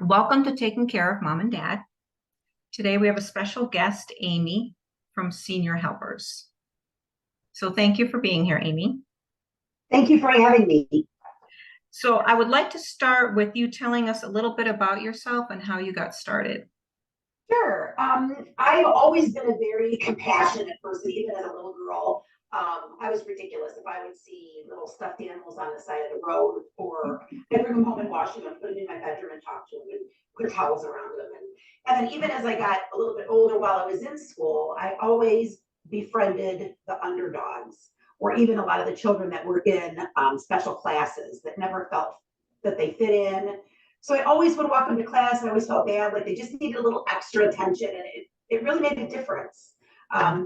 Welcome to Taking Care of Mom and Dad. Today we have a special guest, Amy from Senior Helpers. So thank you for being here, Amy. Thank you for having me. So I would like to start with you telling us a little bit about yourself and how you got started. Sure. I've always been a very compassionate person, even as a little girl. I was ridiculous if I would see little stuffed animals on the side of the road, or I'd bring them home and wash them and put them in my bedroom and talk to them and put towels around them. And then even as I got a little bit older while I was in school, I always befriended the underdogs, or even a lot of the children that were in special classes that never felt that they fit in. So I always would walk them to class. I always felt bad, like they just needed a little extra attention, and it really made a difference. I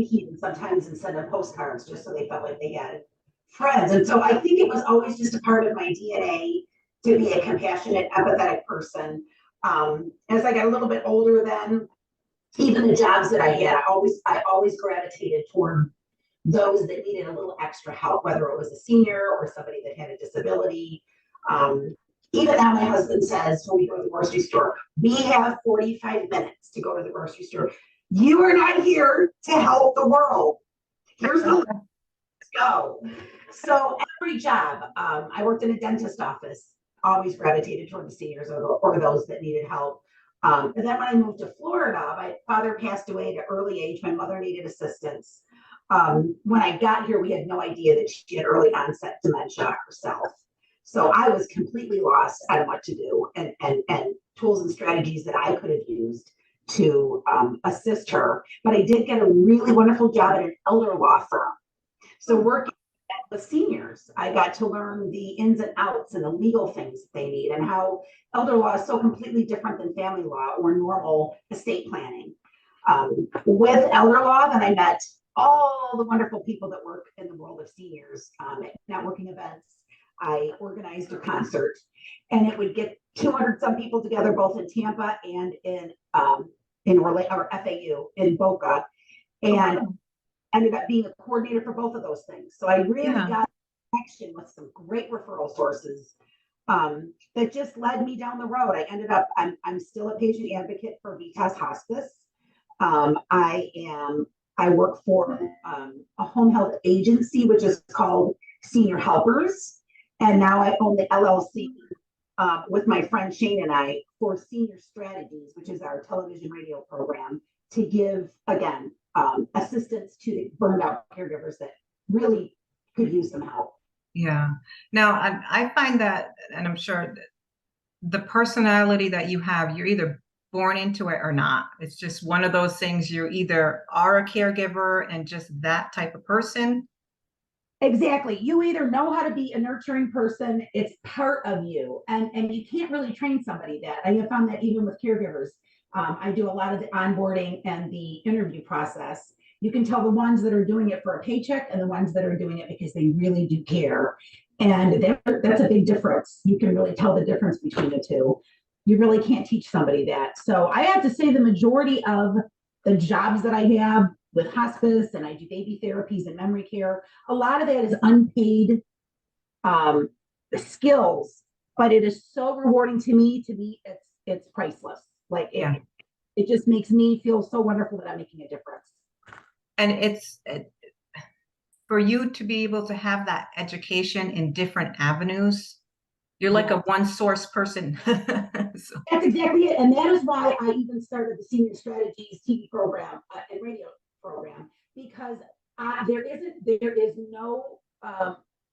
even sometimes and send them postcards just so they felt like they had friends. And so I think it was always just a part of my DNA to be a compassionate, empathetic person. As I got a little bit older, then even the jobs that I had, I always gravitated toward those that needed a little extra help, whether it was a senior or somebody that had a disability. Um, Even now, my husband says when we go to the grocery store, we have 45 minutes to go to the grocery store. You are not here to help the world. Here's the let's go. So every job, I worked in a dentist office, always gravitated toward the seniors or those that needed help. And then when I moved to Florida, my father passed away at an early age. My mother needed assistance. When I got here, we had no idea that she had early onset dementia herself. So I was completely lost out of what to do, and tools and strategies that I could have used to assist her. But I did get a really wonderful job at an elder law firm. So working with seniors, I got to learn the ins and outs and the legal things that they need, and how elder law is so completely different than family law or normal estate planning. With elder law, then I met all the wonderful people that work in the world of seniors at networking events. I organized a concert, and it would get 200 some people together, both in Tampa and or FAU in Boca, and ended up being a coordinator for both of those things. So I really got connection with some great referral sources that just led me down the road. I ended up, I'm still a patient advocate for Vitas Hospice. I work for a home health agency, which is called Senior Helpers. And now I own the LLC with my friend Shane and I for Senior Strategies, which is our television radio program, to give, again, assistance to the burned out caregivers that really could use some help. Yeah. Now, I find that, and I'm sure the personality that you have, you're either born into it or not. It's just one of those things. You either are a caregiver and just that type of person. Exactly. You either know how to be a nurturing person, it's part of you, and you can't really train somebody that. I have found that even with caregivers. I do a lot of the onboarding and the interview process. You can tell the ones that are doing it for a paycheck and the ones that are doing it because they really do care. And that's a big difference. You can really tell the difference between the two. You really can't teach somebody that. So I have to say the majority of the jobs that I have with hospice, and I do baby therapies and memory care, a lot of that is unpaid skills, but it is so rewarding to me. It's priceless. Like it just makes me feel so wonderful that I'm making a difference. And it's for you to be able to have that education in different avenues. You're like a one source person. So. That's exactly it. And that is why I even started the Senior Strategies TV program and radio program, because there is no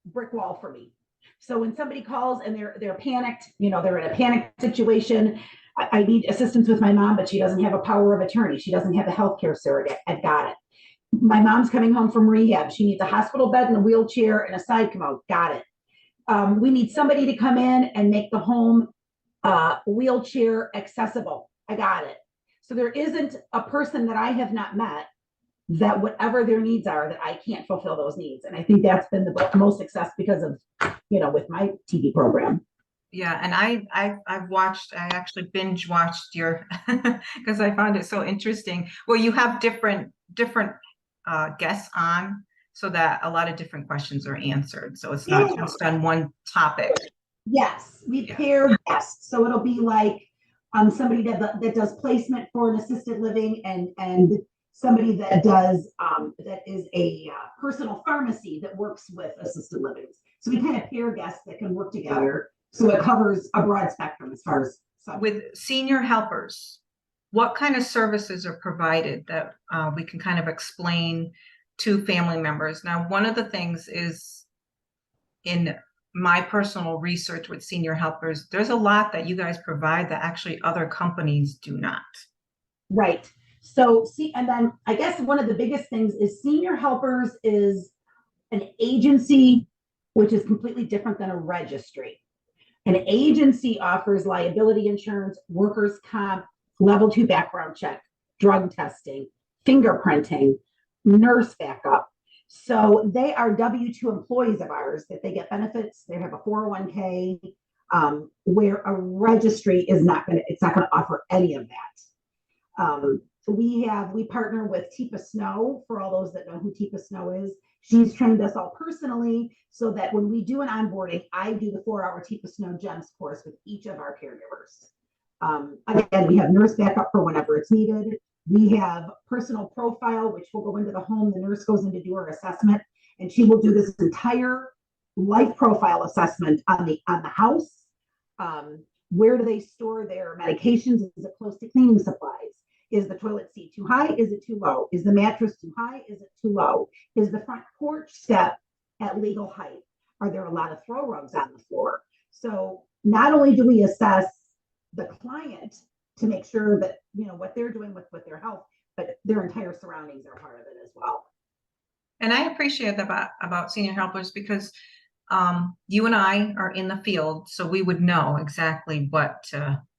brick wall for me. So when somebody calls and they're panicked, they're in a panic situation. I need assistance with my mom, but she doesn't have a power of attorney. She doesn't have a healthcare surrogate. I've got it. My mom's coming home from rehab. She needs a hospital bed and a wheelchair and a side commode. Got it. We need somebody to come in and make the home wheelchair accessible. I got it. So there isn't a person that I have not met that whatever their needs are, that I can't fulfill those needs. And I think that's been the most success because of, with my TV program. Yeah, and I've watched, I actually binge watched your because I found it so interesting. Well, you have different guests on so that a lot of different questions are answered. So it's not just on one topic. Yes, we Yeah. pair guests. So it'll be like somebody that does placement for an assisted living and somebody that does that is a personal pharmacy that works with assisted livings. So we kind of pair guests that can work together. So it covers a broad spectrum as far as With senior helpers, what kind of services are provided that we can kind of explain to family members? Now, one of the things is in my personal research with senior helpers, there's a lot that you guys provide that actually other companies do not. Right. So see, and then I guess one of the biggest things is senior helpers is an agency, which is completely different than a registry. An agency offers liability insurance, workers' comp, level 2 background check, drug testing, fingerprinting, nurse backup. So they are W-2 employees of ours that they get benefits. They have a 401k, where a registry is not going to, it's not going to offer any of that. We partner with Tipa Snow for all those that know who Tipa Snow is. She's trained us all personally so that when we do an onboarding, I do the 4-hour Tipa Snow GEMS course with each of our caregivers. Again, we have nurse backup for whenever it's needed. We have personal profile, which will go into the home. The nurse goes in to do her assessment, and she will do this entire life profile assessment on the house. Where do they store their medications? Is it close to cleaning supplies? Is the toilet seat too high? Is it too low? Is the mattress too high? Is it too low? Is the front porch step at legal height? Are there a lot of throw rugs on the floor? So not only do we assess the client to make sure that what they're doing with their health, but their entire surroundings are part of it as well. And I appreciate that about senior helpers because you and I are in the field, so we would know exactly what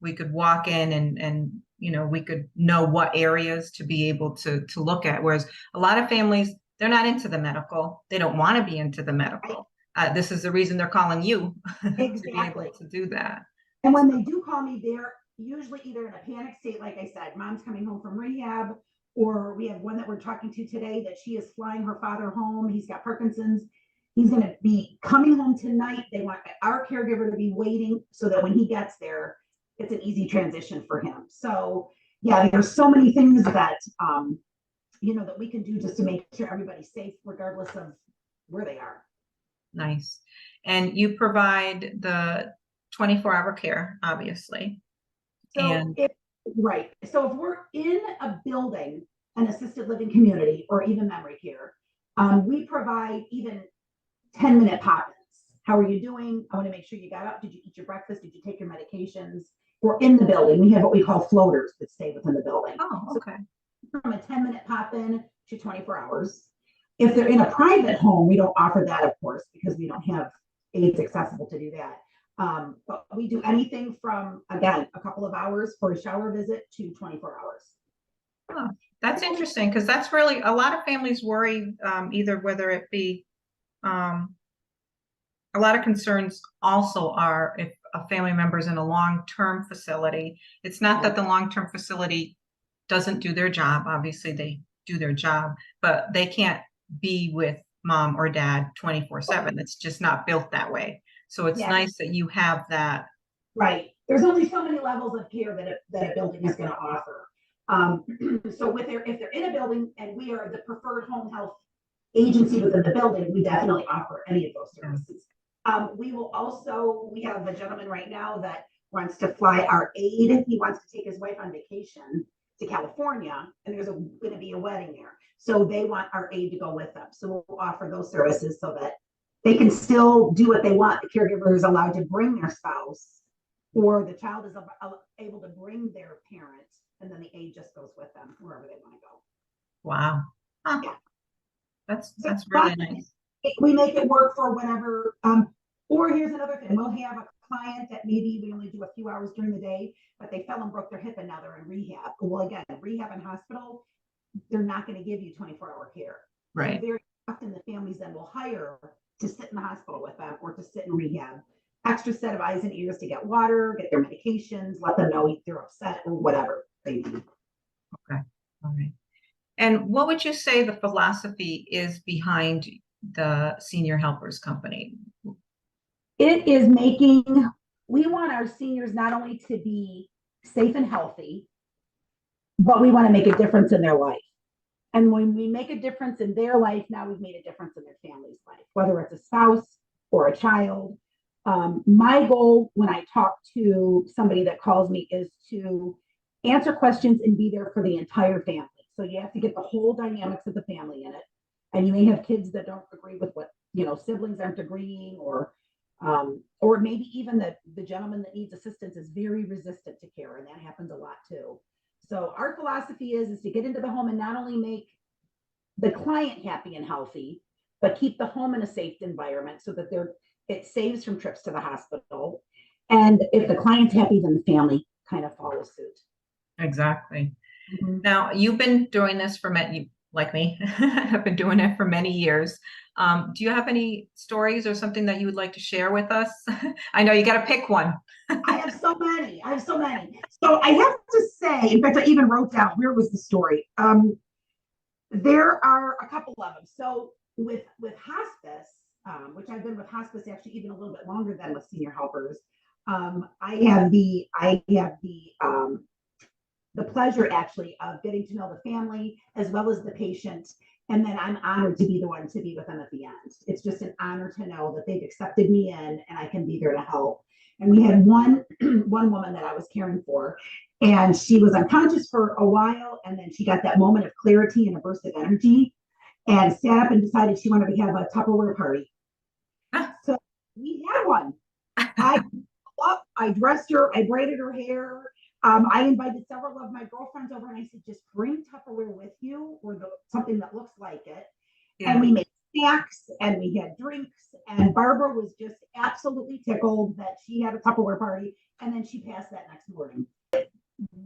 we could walk in and we could know what areas to be able to look at. Whereas a lot of families, they're not into the medical. They don't want to be into the medical. This is the reason they're calling you to be able to do that. And when they do call me, they're usually either in a panic state, like I said, mom's coming home from rehab, or we have one that we're talking to today that she is flying her father home. He's got Parkinson's. He's going to be coming home tonight. They want our caregiver to be waiting so that when he gets there, it's an easy transition for him. So yeah, there's so many things that, that we can do just to make sure everybody's safe, regardless of where they are. Nice. And you provide the 24-hour care, obviously. So right. So if we're in a building, an assisted living community, or even memory care, we provide even 10-minute pop-ins. How are you doing? I want to make sure you got up. Did you eat your breakfast? Did you take your medications? We're in the building. We have what we call floaters that stay within the building. Oh, okay. So from a 10-minute pop-in to 24 hours. If they're in a private home, we don't offer that, of course, because we don't have aides accessible to do that. But we do anything from, again, a couple of hours for a shower visit to 24 hours. Oh, that's interesting because that's really a lot of families worry either whether it be a lot of concerns also are if a family member is in a long-term facility. It's not that the long-term facility doesn't do their job. Obviously, they do their job, but they can't be with mom or dad 24/7. It's just not built that way. So it's nice that you have that. Right. There's only so many levels of care that a building is going to offer. So if they're in a building and we are the preferred home health agency within the building, we definitely offer any of those services. We have a gentleman right now that wants to fly our aide. He wants to take his wife on vacation to California, and there's going to be a wedding there. So they want our aide to go with them. So we'll offer those services so that they can still do what they want. The caregiver is allowed to bring their spouse, or the child is able to bring their parent, and then the aide just goes with them wherever they want to go. Wow. Huh. Yeah. That's really nice. We make it work for whenever. Or here's another thing. We'll have a client that maybe we only do a few hours during the day, but they fell and broke their hip and now they're in rehab. Well, again, rehab and hospital, they're not going to give you 24-hour care. Right. So very often the families then will hire to sit in the hospital with them or to sit in rehab. Extra set of eyes and ears to get water, get their medications, let them know if they're upset or whatever they need. Okay. All right. And what would you say the philosophy is behind the Senior Helpers Company? it is making, we want our seniors not only to be safe and healthy, but we want to make a difference in their life. And when we make a difference in their life, now we've made a difference in their family's life, whether it's a spouse or a child. My goal when I talk to somebody that calls me is to answer questions and be there for the entire family. So you have to get the whole dynamics of the family in it. And you may have kids that don't agree with what, siblings aren't agreeing, or maybe even the gentleman that needs assistance is very resistant to care, and that happens a lot too. So our philosophy is to get into the home and not only make the client happy and healthy, but keep the home in a safe environment so that it saves from trips to the hospital. And if the client's happy, then the family kind of follows suit. Exactly. Mm-hmm. Now, you've been doing this for many, like me, have been doing it for many years. Do you have any stories or something that you would like to share with us? I know you got to pick one. I have so many. So I have to say, in fact, I even wrote down, where was the story? There are a couple of them. So with hospice, which I've been with hospice actually even a little bit longer than with senior helpers, I have the pleasure actually of getting to know the family as well as the patient. And then I'm honored to be the one to be with them at the end. It's just an honor to know that they've accepted me in and I can be there to help. And we had one woman that I was caring for, and she was unconscious for a while, and then she got that moment of clarity and a burst of energy and sat up and decided she wanted to have a Tupperware party. So we had one. I dressed her, I braided her hair. I invited several of my girlfriends over, and I said, just bring Tupperware with you, or something that looks like it. Yeah. And we made snacks and we had drinks, and Barbara was just absolutely tickled that she had a Tupperware party, and then she passed that next morning.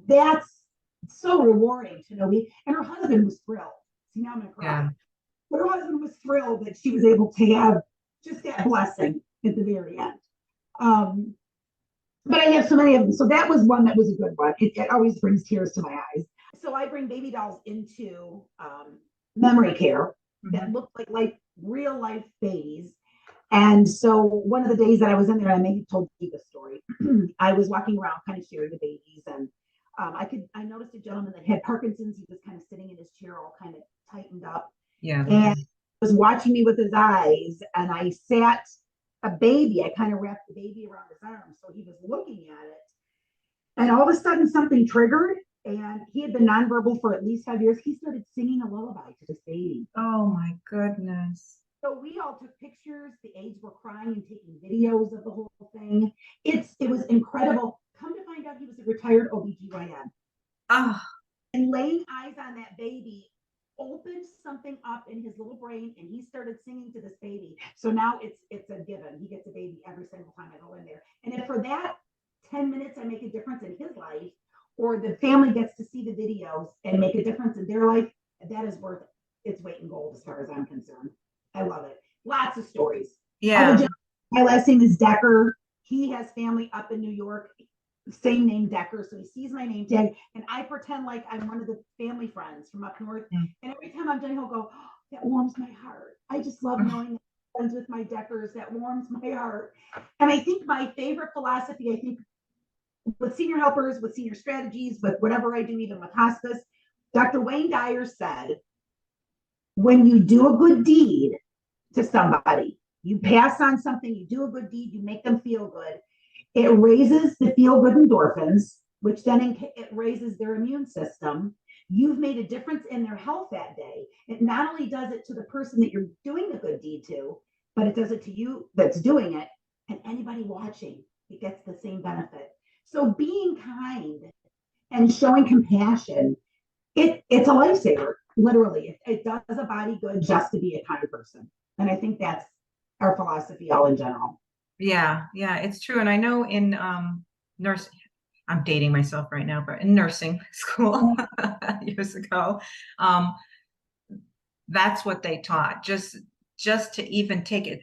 That's so rewarding to know. And her husband was thrilled. See, now I'm gonna cry. Yeah. But her husband was thrilled that she was able to have just that blessing at the very end. But I have so many of them. So that was one that was a good one. It always brings tears to my eyes. So I bring baby dolls into memory care that look like real life babies. And so one of the days that I was in there, I may have told you the story. I was walking around kind of sharing the babies, and I noticed a gentleman that had Parkinson's. He was kind of sitting in his chair all kind of tightened up. Yeah. And was watching me with his eyes, and I sat a baby. I kind of wrapped the baby around his arm, so he was looking at it. And all of a sudden something triggered, and he had been nonverbal for at least 5 years. He started singing a lullaby to this baby. Oh my goodness. So we all took pictures. The aides were crying and taking videos of the whole thing. It was incredible. Come to find out, he was a retired OBGYN. Oh. And laying eyes on that baby opened something up in his little brain, and he started singing to this baby. So now it's a given. He gets a baby every single time I go in there. And if for that 10 minutes I make a difference in his life, or the family gets to see the videos and make a difference in their life, that is worth its weight in gold as far as I'm concerned. I love it. Lots of stories. Yeah. My last name is Decker. He has family up in New York, same name Decker. So he sees my name tag, and I pretend like I'm one of the family friends from up north. And every time I'm done, he'll go, oh, that warms my heart. I just love knowing that I'm friends with my Deckers. That warms my heart. And I think my favorite philosophy, with senior helpers, with senior strategies, with whatever I do, even with hospice, Dr. Wayne Dyer said, when you do a good deed to somebody, you pass on something, you do a good deed, you make them feel good. It raises the feel-good endorphins, which then it raises their immune system. You've made a difference in their health that day. It not only does it to the person that you're doing the good deed to, but it does it to you that's doing it, and anybody watching, it gets the same benefit. So being kind and showing compassion, it's a lifesaver, literally. It does a body good just to be a kind person. And I think that's our philosophy all in general. Yeah, it's true. And I know in nursing, I'm dating myself right now, but in nursing school years ago, that's what they taught. Just to even take it,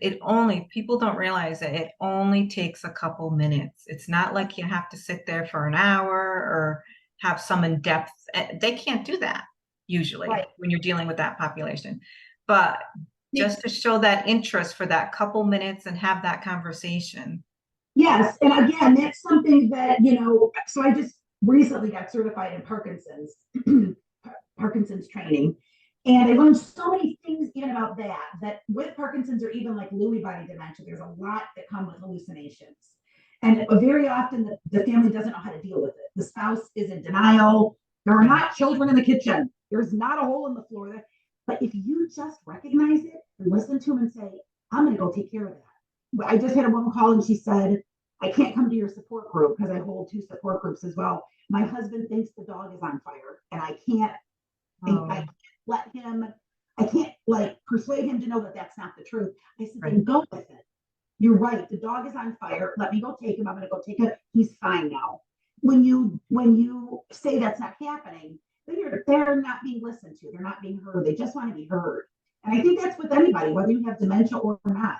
people don't realize that it only takes a couple minutes. It's not like you have to sit there for an hour or have some in-depth. They can't do that usually when you're dealing with that population. But just to show that interest for that couple minutes and have that conversation. Yes, and again, that's something that, so I just recently got certified in Parkinson's training. And I learned so many things even about that with Parkinson's or even like Lewy body dementia, there's a lot that come with hallucinations. And very often the family doesn't know how to deal with it. The spouse is in denial. There are not children in the kitchen. There's not a hole in the floor. But if you just recognize it and listen to them and say, I'm going to go take care of that. I just had a woman call and she said, I can't come to your support group because I hold 2 support groups as well. My husband thinks the dog is on fire and I can't let him, I can't like persuade him to know that that's not the truth. I said, then go with it. You're right. The dog is on fire. Let me go take him. I'm going to go take him. He's fine now. When you say that's not happening, then they're not being listened to. They're not being heard. They just want to be heard. And I think that's with anybody, whether you have dementia or not.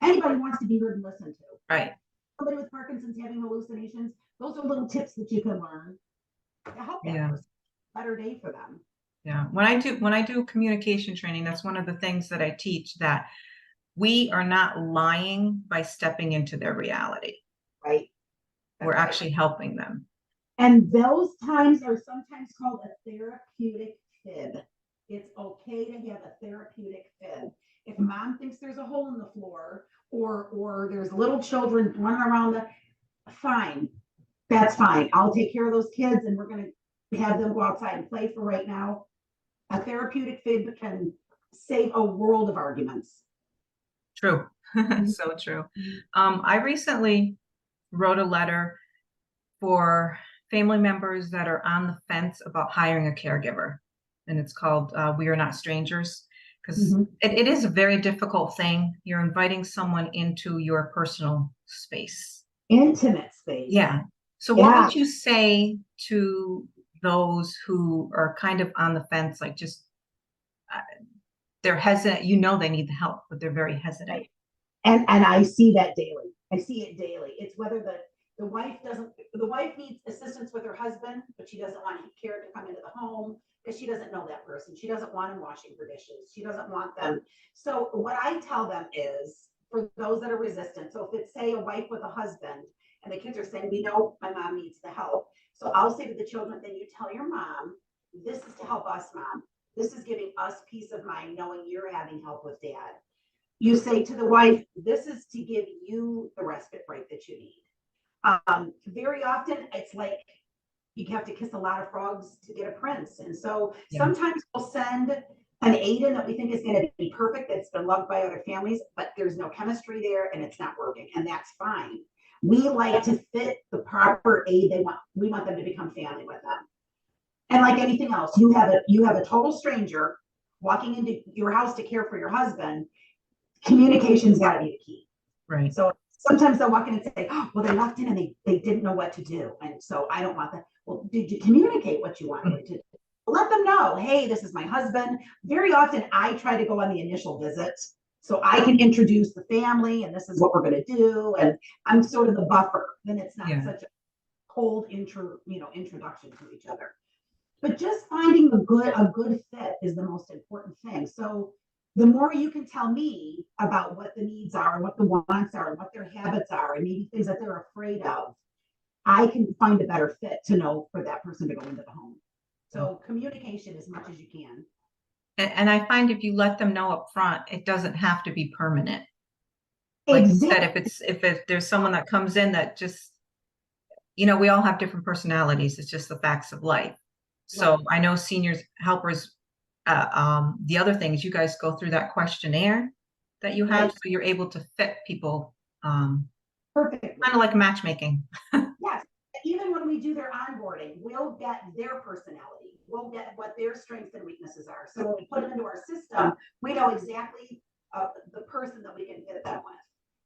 Anybody wants to be heard and listened to. Right. Somebody with Parkinson's having hallucinations, those are little tips that you can learn to help that person. Better day for them. Yeah. When I do communication training, that's one of the things that I teach, that we are not lying by stepping into their reality. Right. We're actually helping them. And those times are sometimes called a therapeutic fib. It's okay to have a therapeutic fib. If mom thinks there's a hole in the floor or there's little children running around, fine. That's fine. I'll take care of those kids and we're going to have them go outside and play for right now. A therapeutic fib can save a world of arguments. True. So true. I recently wrote a letter for family members that are on the fence about hiring a caregiver. And it's called We Are Not Strangers, because it is a very difficult thing. You're inviting someone into your personal space. Intimate space. Yeah. So what would you say to those who are kind of on the fence, like just they're hesitant, they need the help, but they're very hesitant. Right. And I see that daily. I see it daily. It's whether the wife needs assistance with her husband, but she doesn't want care to come into the home because she doesn't know that person. She doesn't want him washing her dishes. She doesn't want them. So what I tell them is, for those that are resistant, so if it's say a wife with a husband and the kids are saying, we know my mom needs the help. So I'll say to the children, then you tell your mom, this is to help us, mom. This is giving us peace of mind knowing you're having help with dad. You say to the wife, this is to give you the respite break that you need. Very often it's like you have to kiss a lot of frogs to get a prince. And so sometimes we'll send an aide in that we think is going to be perfect, that's been loved by other families, but there's no chemistry there and it's not working. And that's fine. We like to fit the proper aide they want. We want them to become family with them. And like anything else, you have a total stranger walking into your house to care for your husband. Communication's got to be the key. Right. So sometimes they'll walk in and say, oh, well, they walked in and they didn't know what to do. And so I don't want that. Well, did you communicate what you wanted to do? Let them know, hey, this is my husband. Very often I try to go on the initial visit so I can introduce the family and this is what we're going to do. And I'm sort of the buffer. Then it's not such a cold introduction to each other. But just finding a good fit is the most important thing. So the more you can tell me about what the needs are and what the wants are and what their habits are and maybe things that they're afraid of, I can find a better fit to know for that person to go into the home. So communication as much as you can. And I find if you let them know up front, it doesn't have to be permanent. Like you said, if there's someone that comes in that just, we all have different personalities. It's just the facts of life. So I know seniors helpers, the other thing is you guys go through that questionnaire that you have, so you're able to fit people perfectly, kind of like matchmaking. Yes, even when we do their onboarding, we'll get their personality. We'll get what their strengths and weaknesses are. So when we put them into our system, we know exactly the person that we can fit them with.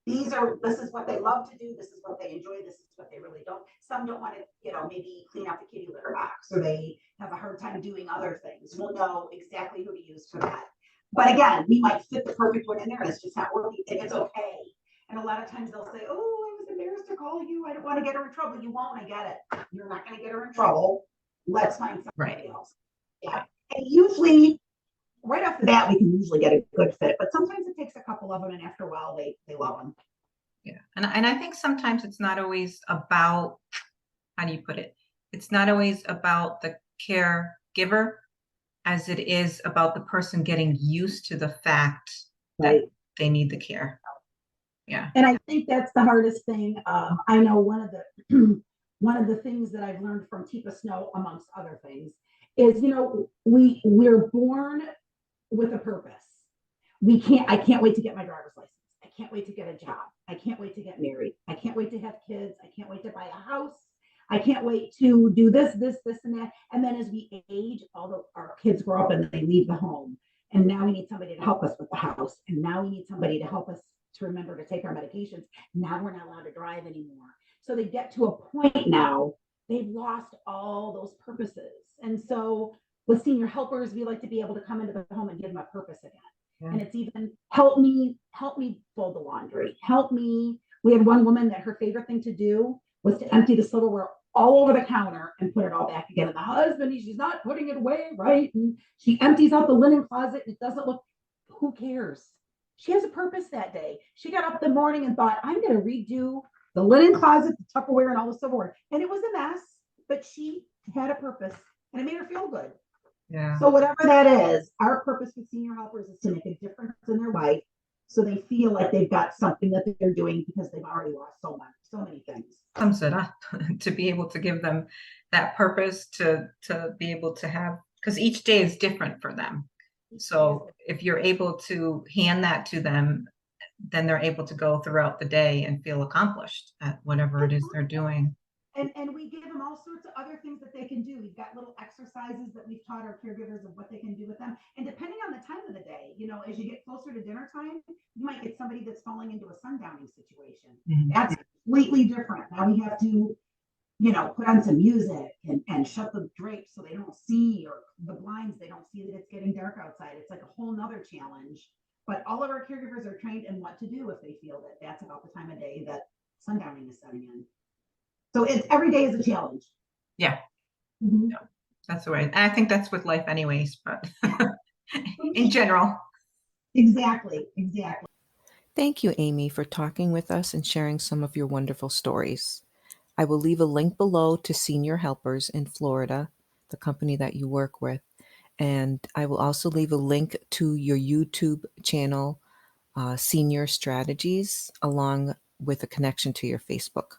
This is what they love to do. This is what they enjoy. This is what they really don't. Some don't want to, maybe clean out the kitty litter box, or they have a hard time doing other things. We'll know exactly who to use for that. But again, we might fit the perfect one in there and it's just not working. And it's okay. And a lot of times they'll say, oh, I was embarrassed to call you. I don't want to get her in trouble. You won't. I get it. You're not going to get her in trouble. Let's find somebody else. Yeah. And usually right off the bat, we can usually get a good fit, but sometimes it takes a couple of them, and after a while, they love them. Yeah. And I think sometimes it's not always about, how do you put it? It's not always about the caregiver as it is about the person getting used to the fact that Right. they need the care. Yeah. And I think that's the hardest thing. I know one of the one of the things that I've learned from Tipa Snow, amongst other things, is we're born with a purpose. I can't wait to get my driver's license. I can't wait to get a job. I can't wait to get married. I can't wait to have kids. I can't wait to buy a house. I can't wait to do this, and that. And then as we age, our kids grow up and they leave the home. And now we need somebody to help us with the house. And now we need somebody to help us to remember to take our medications. Now we're not allowed to drive anymore. So they get to a point now, they've lost all those purposes. And so with senior helpers, we like to be able to come into the home and give them a purpose again. And it's even help me fold the laundry. Help me. We had one woman that her favorite thing to do was to empty the silverware all over the counter and put it all back again. And the husband, she's not putting it away, right? And she empties out the linen closet and it doesn't look, who cares? She has a purpose that day. She got up in the morning and thought, I'm going to redo the linen closet, the Tupperware, and all the silverware. And it was a mess, but she had a purpose and it made her feel good. Yeah. So whatever that is, our purpose with senior helpers is to make a difference in their life so they feel like they've got something that they're doing because they've already lost so many things. Sums it up to be able to give them that purpose to be able to have, because each day is different for them. So if you're able to hand that to them, then they're able to go throughout the day and feel accomplished at whatever it is they're doing. And we give them all sorts of other things that they can do. We've got little exercises that we've taught our caregivers of what they can do with them. And depending on the time of the day, as you get closer to dinner time, you might get somebody that's falling into a sundowning situation. Mm-hmm. That's completely different. Now we have to, put on some music and shut the drapes so they don't see, or the blinds, they don't see that it's getting dark outside. It's like a whole nother challenge. But all of our caregivers are trained in what to do if they feel that that's about the time of day that sundowning is setting in. So it's every day is a challenge. Yeah. Mm-hmm. Yeah, that's the way. And I think that's with life anyways, but in general. Exactly. Thank you, Amy, for talking with us and sharing some of your wonderful stories. I will leave a link below to Senior Helpers in Florida, the company that you work with. And I will also leave a link to your YouTube channel, Senior Strategies, along with a connection to your Facebook.